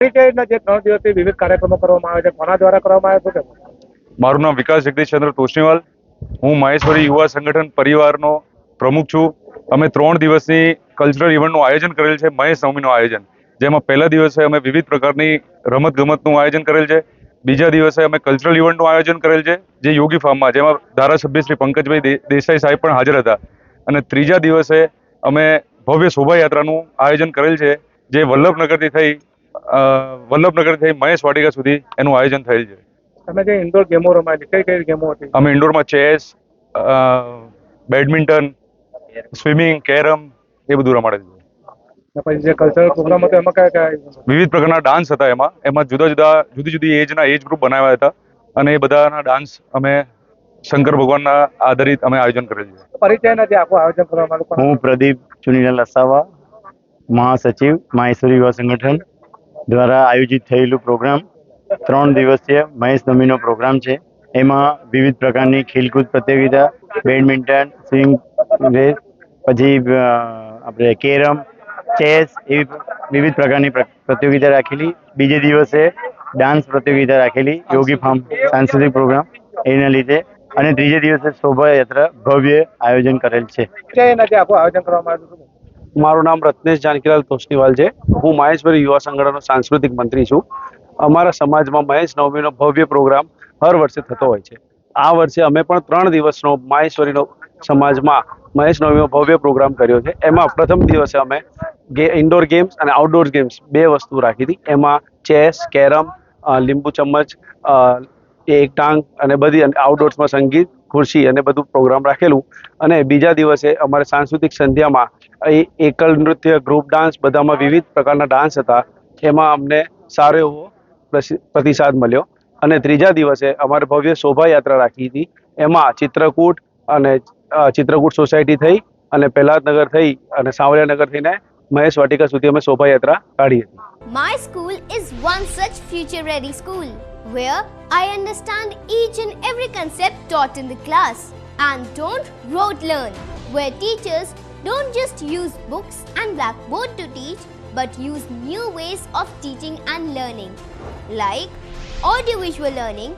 પરિચયના જે 3 દિવસથી વિવિધ કાર્યક્રમો કરવામાં આવે છે, કોના દ્વારા કરવામાં આવે છે? મારું નામ વિકાસ જગદીશચંદ્ર તોશનીવાલ. હું મહેશ્વરી યુવા સંગઠન પરિવારનો પ્રમુખ છું. અમે 3 દિવસની કલ્ચરલ ઇવેન્ટનું આયોજન કરેલ છે, મહેશ નવમીનું આયોજન, જેમાં પહેલા દિવસે અમે વિવિધ પ્રકારની રમતગમતનું આયોજન કરેલ છે. બીજા દિવસે અમે કલ્ચરલ ઇવેન્ટનું આયોજન કરેલ છે, જે યોગી ફાર્મમાં, જેમાં ધારાસભ્ય શ્રી પંકજભાઈ દેસાઈ સાહેબ પણ હાજર હતા. અને ત્રીજા દિવસે અમે ભવ્ય શોભાયાત્રાનું આયોજન કરેલ છે, જે વલ્લભનગરથી થઈ મહેશ વાટિકા સુધી એનું આયોજન થયેલ છે. તમે જે ઇન્ડોર ગેમો રમાયેલી, કઈ કઈ ગેમો હતી? અમે ઇન્ડોરમાં ચેસ, બેડમિન્ટન, સ્વિમિંગ, કેરમ એ બધું રમાડેલું છે. અને પછી જે કલ્ચરલ પ્રોગ્રામ હતો એમાં કયા કયા? વિવિધ પ્રકારના ડાન્સ હતા. એમાં જુદી જુદી એજના એજ ગ્રુપ બનાવ્યા હતા, અને એ બધાના ડાન્સ અમે શંકર ભગવાનના આધારિત અમે આયોજન કરેલું છે. પરિચયના જે આખું આયોજન કરવામાં આવ્યું? હું પ્રદીપ ચુનીલાલ અસાવા, મહાસચિવ મહેશ્વરી યુવા સંગઠન દ્વારા આયોજિત થયેલું પ્રોગ્રામ 3 દિવસીય મહેશ નવમીનો પ્રોગ્રામ છે. એમાં વિવિધ પ્રકારની ખેલકૂદ પ્રતિયોગિતા, બેડમિન્ટન, સ્વિંગ રેસ, પછી આપણે કેરમ, ચેસ એવી વિવિધ પ્રકારની પ્રતિયોગિતા રાખેલી. બીજે દિવસે ડાન્સ પ્રતિયોગિતા રાખેલી, યોગી ફાર્મ સાંસ્કૃતિક પ્રોગ્રામ એના લીધે. અને ત્રીજે દિવસે શોભાયાત્રા ભવ્ય આયોજન કરેલ છે. પરિચયના જે આખું આયોજન કરવામાં આવ્યું? મારું નામ રત્નેશ જાનકીલાલ તોશનીવાલ છે. હું મહેશ્વરી યુવા સંગઠનનો સાંસ્કૃતિક મંત્રી છું. અમારા સમાજમાં મહેશ નવમીનો ભવ્ય પ્રોગ્રામ હર વર્ષે થતો હોય છે. આ વર્ષે અમે પણ 3 દિવસનો મહેશ્વરીનો સમાજમાં મહેશ નવમીનો ભવ્ય પ્રોગ્રામ કર્યો છે. એમાં પ્રથમ દિવસે અમે ઇન્ડોર ગેમ્સ અને આઉટડોર ગેમ્સ 2 વસ્તુ રાખી હતી. એમાં ચેસ, કેરમ, લીંબુ ચમચ, એક ટાંગ અને બધી આઉટડોર્સમાં સંગીત, ખુરશી અને બધું પ્રોગ્રામ રાખેલું. અને બીજા દિવસે અમારે સાંસ્કૃતિક સંધ્યામાં એકલ નૃત્ય, ગ્રુપ ડાન્સ, બધામાં વિવિધ પ્રકારના ડાન્સ હતા. એમાં અમને સારો એવો પ્રતિસાદ મળ્યો. અને ત્રીજા દિવસે અમારે ભવ્ય શોભાયાત્રા રાખી હતી. એમાં ચિત્રકૂટ અને ચિત્રકૂટ સોસાયટી થઈ અને પહેલાદનગર થઈ અને સાવલિયાનગર થઈને મહેશ વાટિકા સુધી અમે શોભાયાત્રા કાઢી હતી. My school is one such future-ready school where I understand each and every concept taught in the class and don't rote learn, where teachers don't just use books and blackboard to teach but use new ways of teaching and learning like audiovisual learning,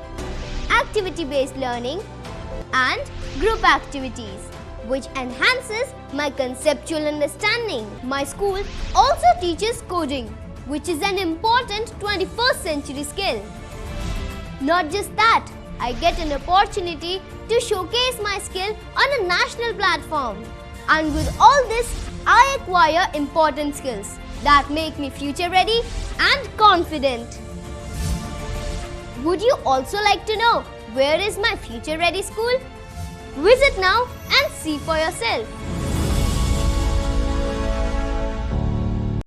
activity-based learning and group activities, which enhances my conceptual understanding. My school also teaches coding, which is an important 21st century skill. Not just that, I get an opportunity to showcase my skill on a national platform. And with all this, I acquire important skills that make me future ready and confident. Would you also like to know where is my future ready school? Visit now and see for yourself.